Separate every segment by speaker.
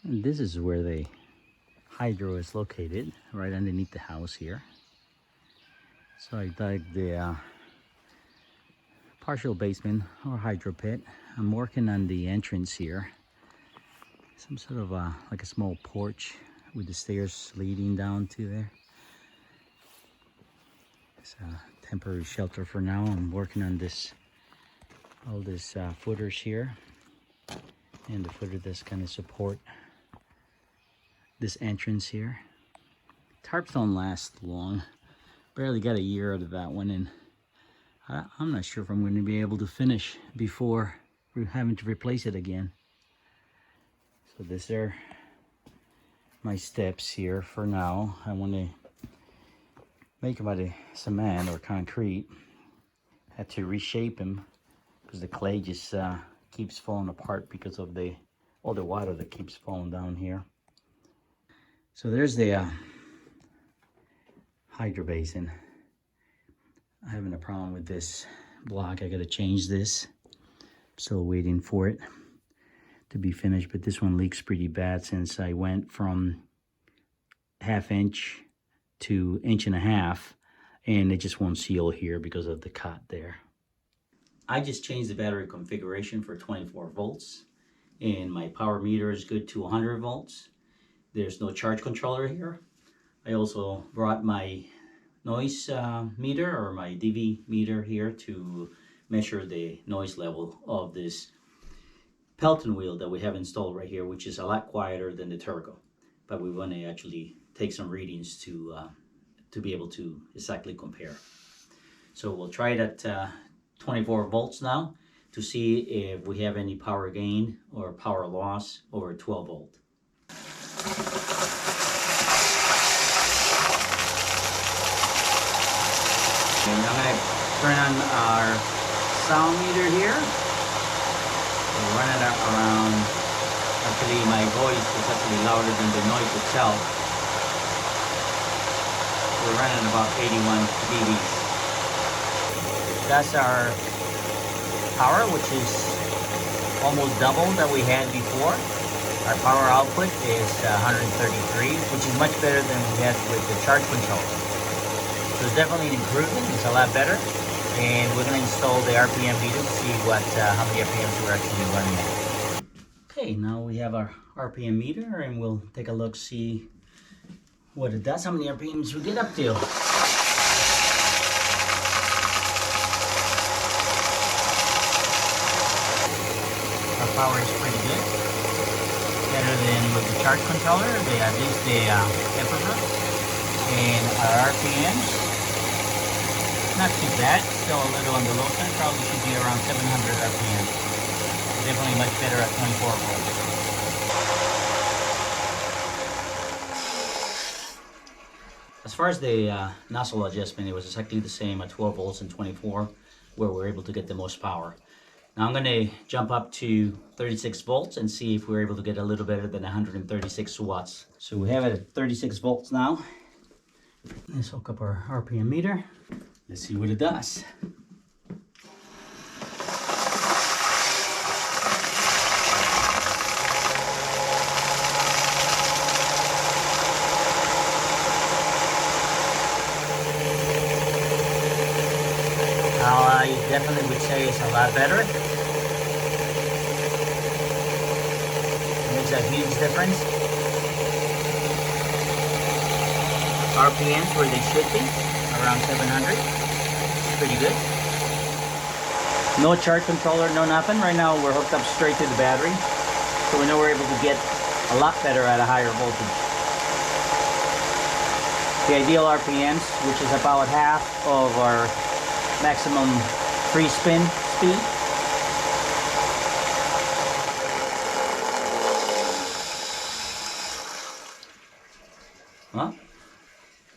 Speaker 1: And this is where the hydro is located, right underneath the house here. So I dug the partial basement or hydro pit. I'm working on the entrance here. Some sort of like a small porch with the stairs leading down to there. It's a temporary shelter for now. I'm working on this, all these footers here, and the footer that's going to support this entrance here. Tarps don't last long. Barely got a year out of that one, and I'm not sure if I'm going to be able to finish before we're having to replace it again. So these are my steps here for now. I want to make them out of cement or concrete. Had to reshape them because the clay just keeps falling apart because of all the water that keeps falling down here. So there's the hydro basin. I'm having a problem with this block. I got to change this. Still waiting for it to be finished, but this one leaks pretty bad since I went from 1/2 inch to 1.5 inches, and it just won't seal here because of the cut there. I just changed the battery configuration for 24 volts, and my power meter is good to 100 volts. There's no charge controller here. I also brought my noise meter, or my dB meter here, to measure the noise level of this Pelton wheel that we have installed right here, which is a lot quieter than the Delco. But we want to actually take some readings to be able to exactly compare. So we'll try it at 24 volts now to see if we have any power gain or power loss over 12 volt. And I'm going to turn on our sound meter here. We'll run it around, actually my voice is actually louder than the noise itself. We're running about 81 dB. That's our power, which is almost double that we had before. Our power output is 133, which is much better than we had with the charge controller. So it's definitely an improvement. It's a lot better. And we're going to install the RPM meter to see how many RPMs we're actually running at. Okay, now we have our RPM meter, and we'll take a look, see what it does, how many RPMs we get up to. Our power is pretty good. Better than with the charge controller, at least the Everver. And our RPMs, not too bad, still a little on the low side, probably should be around 700 RPM. Definitely much better at 24 volts. As far as the nozzle adjustment, it was exactly the same at 12 volts and 24, where we're able to get the most power. Now I'm going to jump up to 36 volts and see if we're able to get a little better than 136 watts. So we have it at 36 volts now. Let's hook up our RPM meter. Let's see what it does. Now I definitely would say it's a lot better. It makes a huge difference. RPMs where they should be, around 700. Pretty good. No charge controller, no nothing. Right now we're hooked up straight to the battery, so we know we're able to get a lot better at a higher voltage. The ideal RPMs, which is about half of our maximum free spin speed. Well,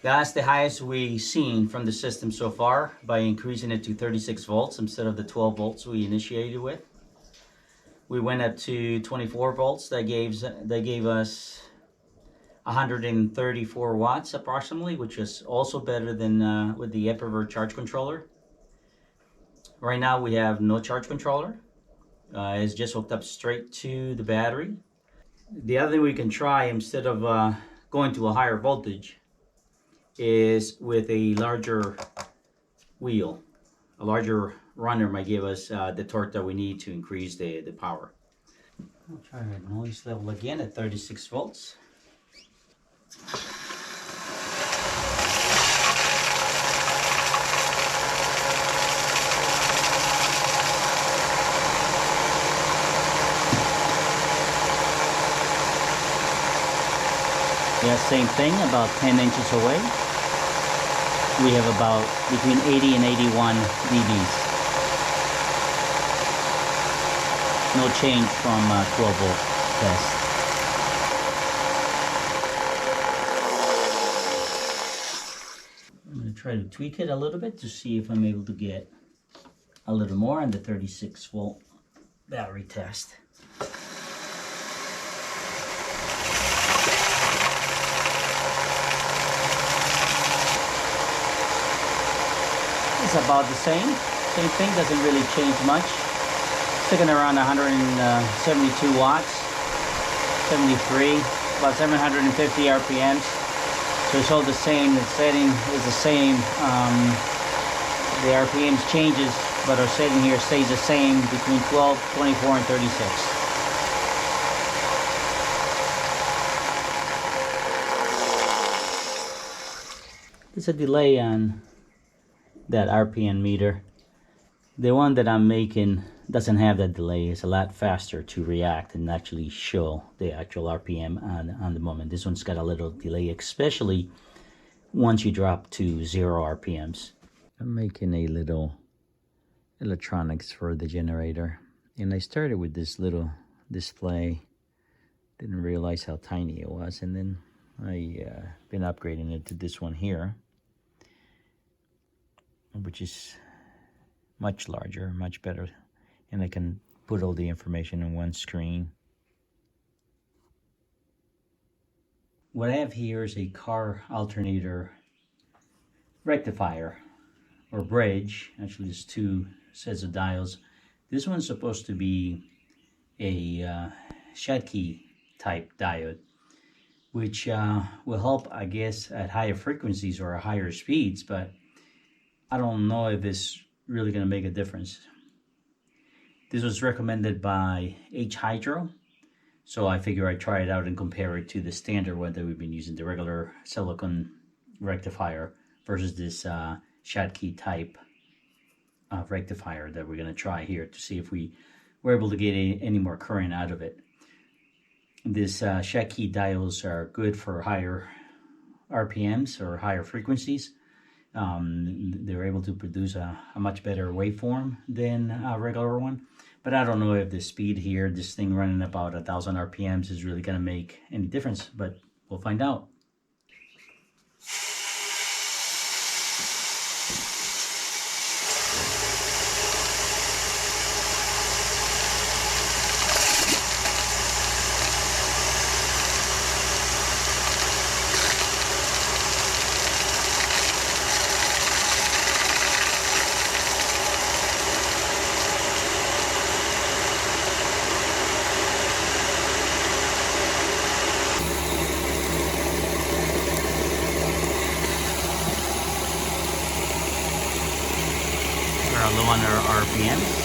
Speaker 1: that's the highest we've seen from the system so far by increasing it to 36 volts instead of the 12 volts we initiated with. We went up to 24 volts. That gave us 134 watts approximately, which is also better than with the Everver charge controller. Right now we have no charge controller. It's just hooked up straight to the battery. The other thing we can try, instead of going to a higher voltage, is with a larger wheel. A larger runner might give us the torque that we need to increase the power. I'll try the noise level again at 36 volts. Yeah, same thing, about 10 inches away. We have about between 80 and 81 dBs. No change from 12 volt test. I'm going to try to tweak it a little bit to see if I'm able to get a little more on the 36 volt battery test. It's about the same thing, doesn't really change much. Sticking around 172 watts, 73, about 750 RPMs. So it's all the same, the setting is the same. The RPMs changes, but our setting here stays the same between 12, 24, and 36. There's a delay on that RPM meter. The one that I'm making doesn't have that delay. It's a lot faster to react and actually show the actual RPM on the moment. This one's got a little delay, especially once you drop to 0 RPMs. I'm making a little electronics for the generator, and I started with this little display. Didn't realize how tiny it was, and then I been upgrading it to this one here, which is much larger, much better, and I can put all the information on one screen. What I have here is a car alternator rectifier or bridge. Actually, there's two sets of diodes. This one's supposed to be a Schottky type diode, which will help, I guess, at higher frequencies or higher speeds, but I don't know if it's really going to make a difference. This was recommended by H Hydro, so I figure I'd try it out and compare it to the standard one that we've been using, the regular silicon rectifier, versus this Schottky type rectifier that we're going to try here to see if we were able to get any more current out of it. This Schottky diodes are good for higher RPMs or higher frequencies. They're able to produce a much better waveform than a regular one. But I don't know if the speed here, this thing running about 1,000 RPMs, is really going to make any difference, but we'll find out. Low on our RPMs.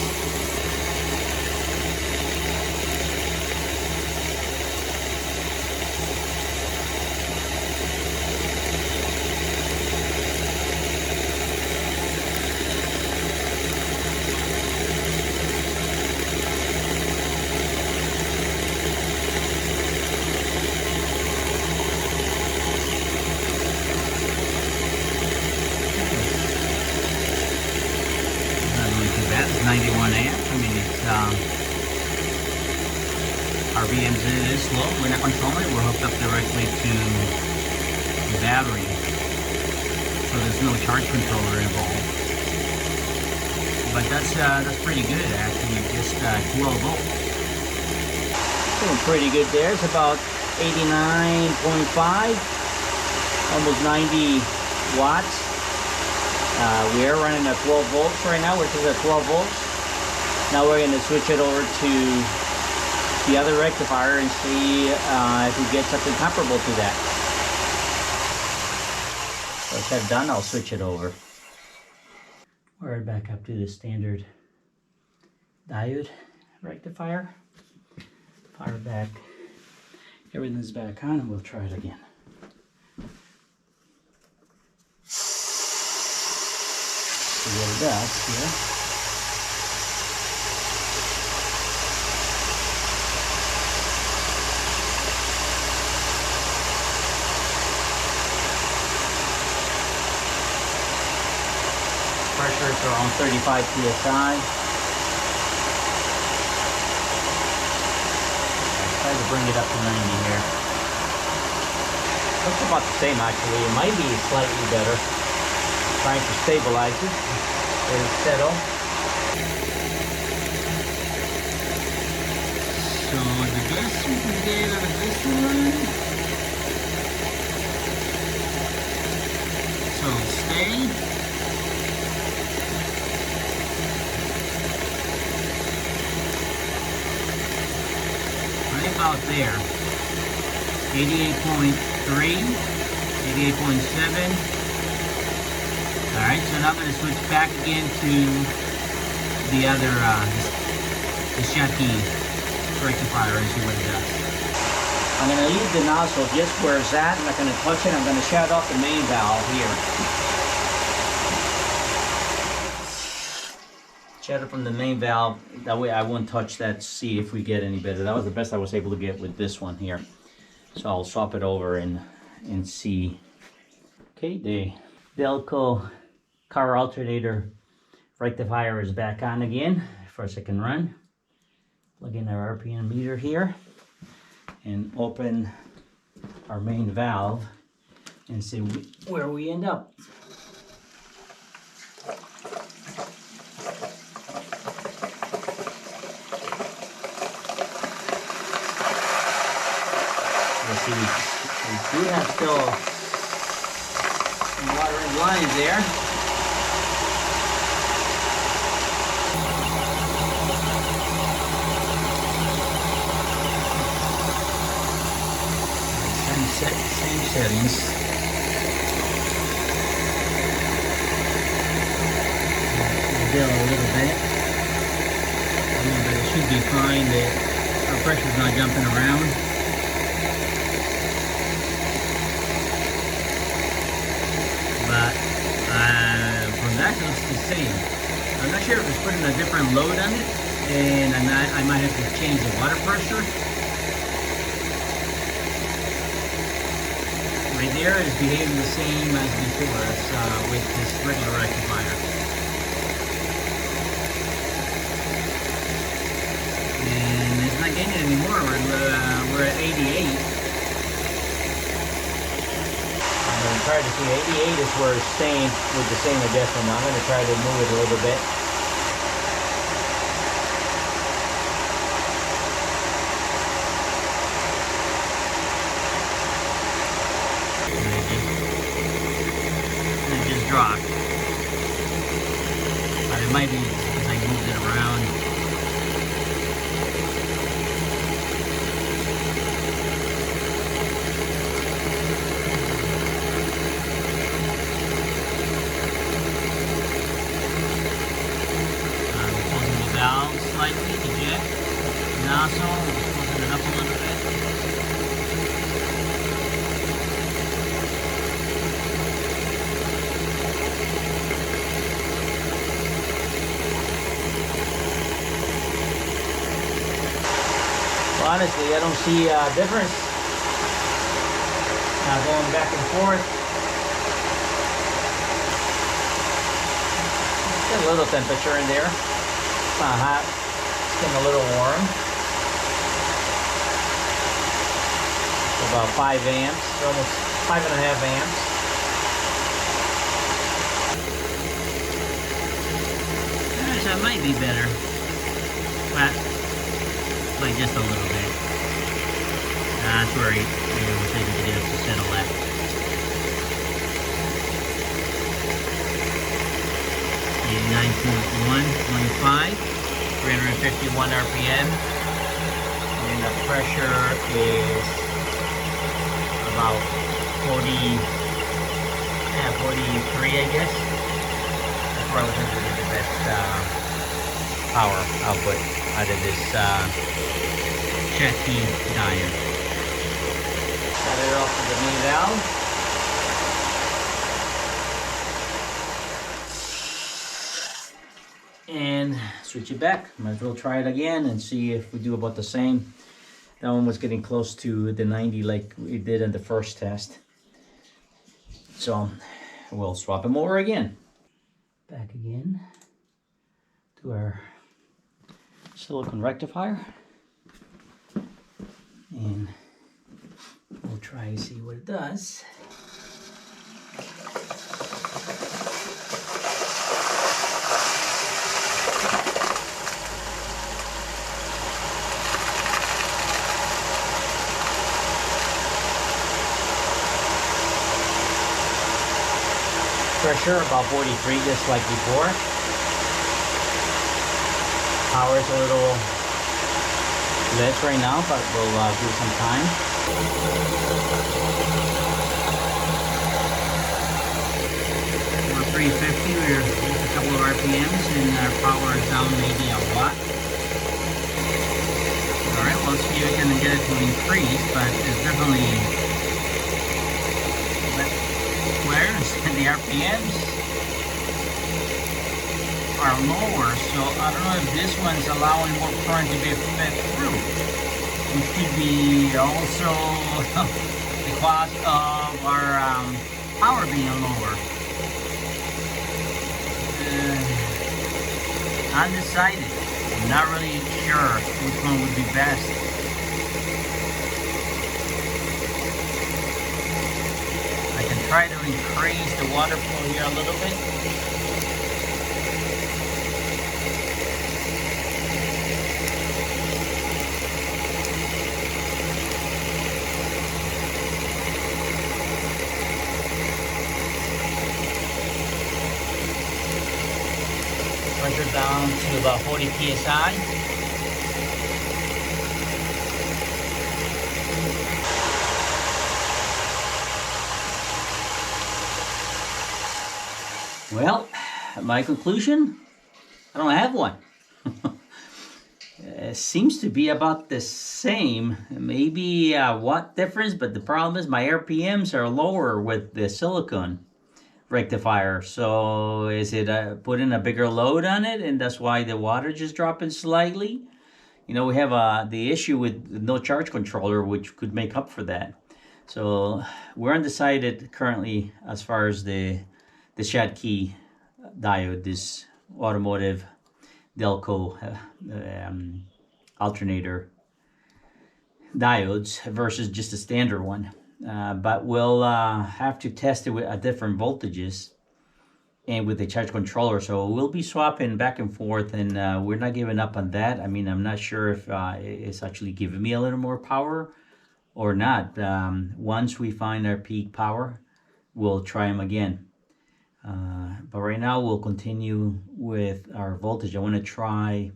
Speaker 1: That's 91 amps. I mean, it's RPMs is slow. We're not controlling it. We're hooked up directly to the battery, so there's no charge controller involved. But that's pretty good actually. Just 12 volts. Doing pretty good there. It's about 89.5, almost 90 watts. We are running at 12 volts right now, which is at 12 volts. Now we're going to switch it over to the other rectifier and see if we get something comparable to that. Once that's done, I'll switch it over. Wire it back up to the standard diode rectifier. Power back. Everything's back on, and we'll try it again. See what it does here. Pressure is around 35 psi. Try to bring it up to 90 here. Looks about the same actually. It might be slightly better. Trying to stabilize it. Let it settle. So the best we can get out of this one. So stay. About there, 88.3, 88.7. All right, so now I'm going to switch back again to the other, the Schottky rectifier and see what it does. I'm going to leave the nozzle just where it's at. I'm not going to touch it. I'm going to shut off the main valve here. Shut it from the main valve, that way I won't touch that, see if we get any better. That was the best I was able to get with this one here. So I'll swap it over and see. Okay, the Delco car alternator rectifier is back on again for a second run. Plug in our RPM meter here and open our main valve and see where we end up. See, we do have still some water in lines there. Same settings. Bill a little bit. But it should be fine. Our pressure's not jumping around. But from that it's the same. I'm not sure if it's putting a different load on it, and I might have to change the water pressure. Right there is behaving the same as before with this regular rectifier. And it's not getting it anymore. We're at 88. I'm going to try to see 88 is where it's staying with the same adjustment. I'm going to try to move it a little bit. And it just dropped. But it might be because I moved it around. Slightly to jet nozzle, open it up a little bit. Well, honestly, I don't see a difference. Now going back and forth. Got a little temperature in there. It's not hot. It's getting a little warm. About 5 amps, almost 5.5 amps. So it might be better, but by just a little bit. That's where we'll take it to settle at. 89.125, 351 RPM. and the pressure is about 43, I guess. That's where I was going to get the best power output out of this Schottky diode. Cut it off with the main valve. And switch it back. Might as well try it again and see if we do about the same. That one was getting close to the 90 like we did in the first test. So we'll swap them over again. Back again to our silicone rectifier. And we'll try and see what it does. Pressure about 43, just like before. Power is a little less right now, but we'll give it some time. We're 350. We're just a couple of RPMs, and our power is down maybe a watt. All right, well, let's see if we can get it to increase, but it's definitely flares and the RPMs are lower, so I don't know if this one's allowing more current to be fed through. It could be also because of our power being lower. Undecided. I'm not really sure which one would be best. Try to increase the water flow here a little bit. Pressure down to about 40 psi. Well, my conclusion, I don't have one. It seems to be about the same, maybe a watt difference, but the problem is my RPMs are lower with the silicone rectifier. So is it putting a bigger load on it, and that's why the water just dropping slightly? You know, we have the issue with no charge controller, which could make up for that. So we're undecided currently as far as the Schottky diode, this automotive Delco alternator diodes versus just a standard one. But we'll have to test it at different voltages and with the charge controller. So we'll be swapping back and forth, and we're not giving up on that. I mean, I'm not sure if it's actually giving me a little more power or not. Once we find our peak power, we'll try them again. But right now we'll continue with our voltage. I want to try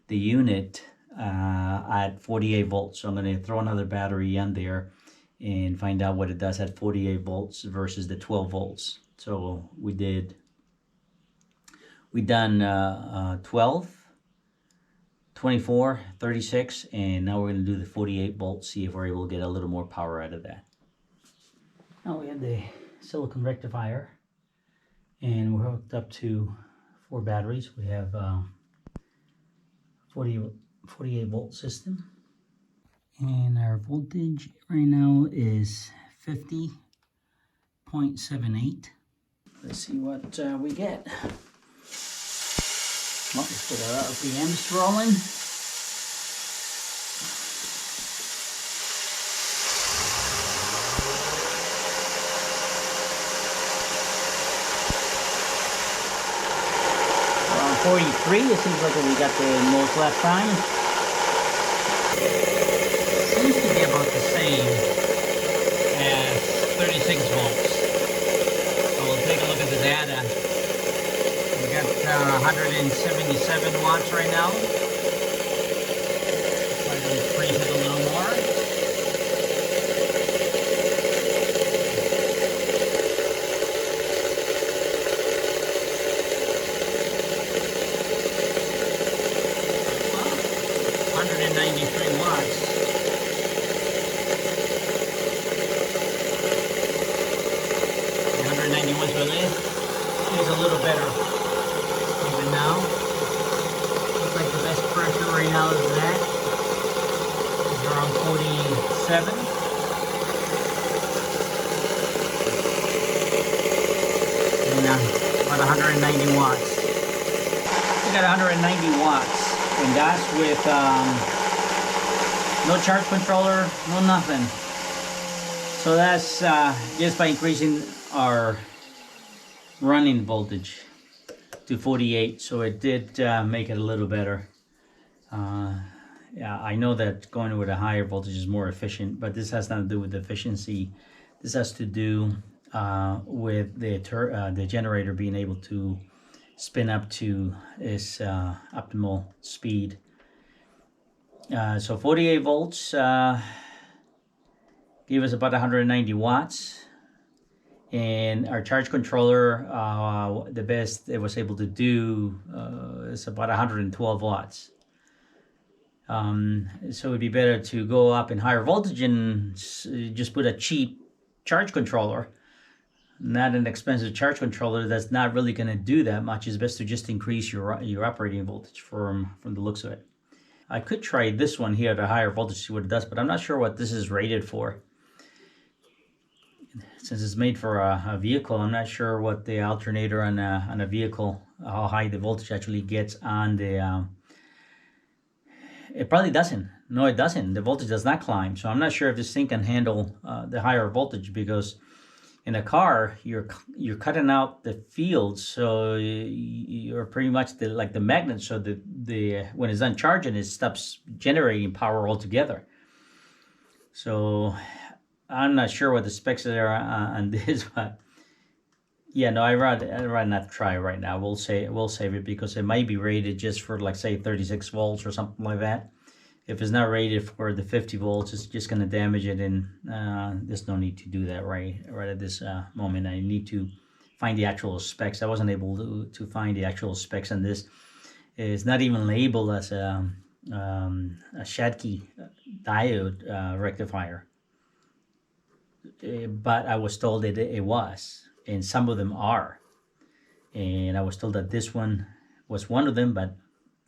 Speaker 1: the unit at 48 volts. So I'm going to throw another battery in there and find out what it does at 48 volts versus the 12 volts. So we done 12, 24, 36, and now we're going to do the 48 volts, see if we're able to get a little more power out of that. Now we have the silicone rectifier, and we're hooked up to 4 batteries. We have 48 volt system, and our voltage right now is 50.78. Let's see what we get. Well, let's get our RPMs rolling. Around 43, it seems like we got the most last time. Seems to be about the same as 36 volts. So we'll take a look at the data. We got 177 watts right now. Try to increase it a 193 watts. 190 watts for this. Feels a little better even now. Looks like the best pressure right now is that. It's around 47. And about 190 watts. We got 190 watts. And that's with no charge controller, no nothing. So that's just by increasing our running voltage to 48. So it did make it a little better. Yeah, I know that going with a higher voltage is more efficient, but this has nothing to do with efficiency. This has to do with the generator being able to spin up to its optimal speed. So 48 volts gave us about 190 watts. And our charge controller, the best it was able to do is about 112 watts. So it'd be better to go up in higher voltage and just put a cheap charge controller, not an expensive charge controller that's not really going to do that much. It's best to just increase your operating voltage from the looks of it. I could try this one here at a higher voltage, see what it does, but I'm not sure what this is rated for. Since it's made for a vehicle, I'm not sure what the alternator on a vehicle, how high the voltage actually gets on the... It probably doesn't. No, it doesn't. The voltage does not climb. So I'm not sure if this thing can handle the higher voltage, because in a car, you're cutting out the field, so you're pretty much like the magnet. So the when it's done charging, it stops generating power altogether. So I'm not sure what the specs are on this, but yeah, no, I'd rather not try right now. We'll save it because it might be rated just for, like, say 36 volts or something like that. If it's not rated for the 50 volts, it's just going to damage it, and there's no need to do that right at this moment. I need to find the actual specs. I wasn't able to find the actual specs on this. It's not even labeled as a Schottky diode rectifier, but I was told that it was, and some of them are, and I was told that this one was one of them, but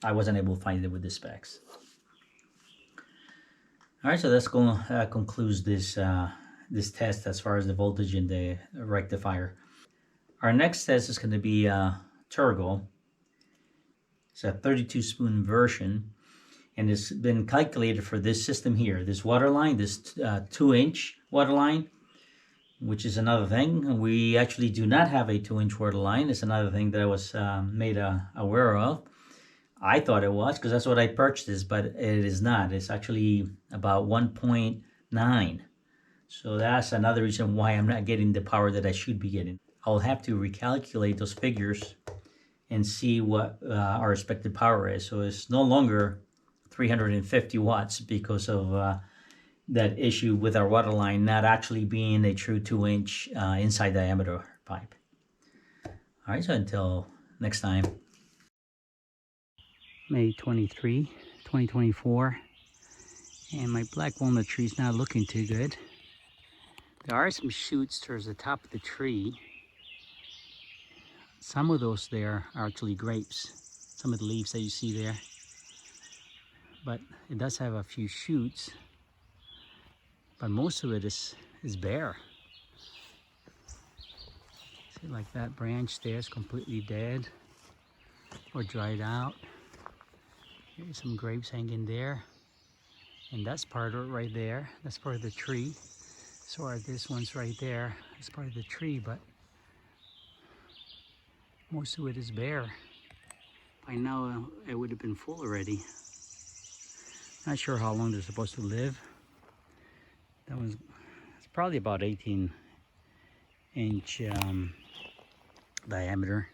Speaker 1: I wasn't able to find it with the specs. All right, so that's going to conclude this test as far as the voltage in the rectifier. Our next test is going to be turbo. It's a 32 spoon version, and it's been calculated for this system here, this water line, this 2-inch water line, which is another thing. We actually do not have a 2-inch water line. It's another thing that I was made aware of. I thought it was, because that's what I purchased, but it is not. It's actually about 1.9. So that's another reason why I'm not getting the power that I should be getting. I'll have to recalculate those figures and see what our expected power is. So it's no longer 350 watts because of that issue with our water line not actually being a true 2-inch inside diameter pipe. All right, so until next time. May 23, 2024, and my black walnut tree is not looking too good. There are some shoots towards the top of the tree. Some of those there are actually grapes, some of the leaves that you see there, but it does have a few shoots, but most of it is bare. See, like that branch there is completely dead or dried out. Here's some grapes hanging there, and that's part of it right there. That's part of the tree. So are this one's right there. That's part of the tree, but most of it is bare. By now it would have been full already. Not sure how long they're supposed to live. That one's, it's probably about 18-inch diameter.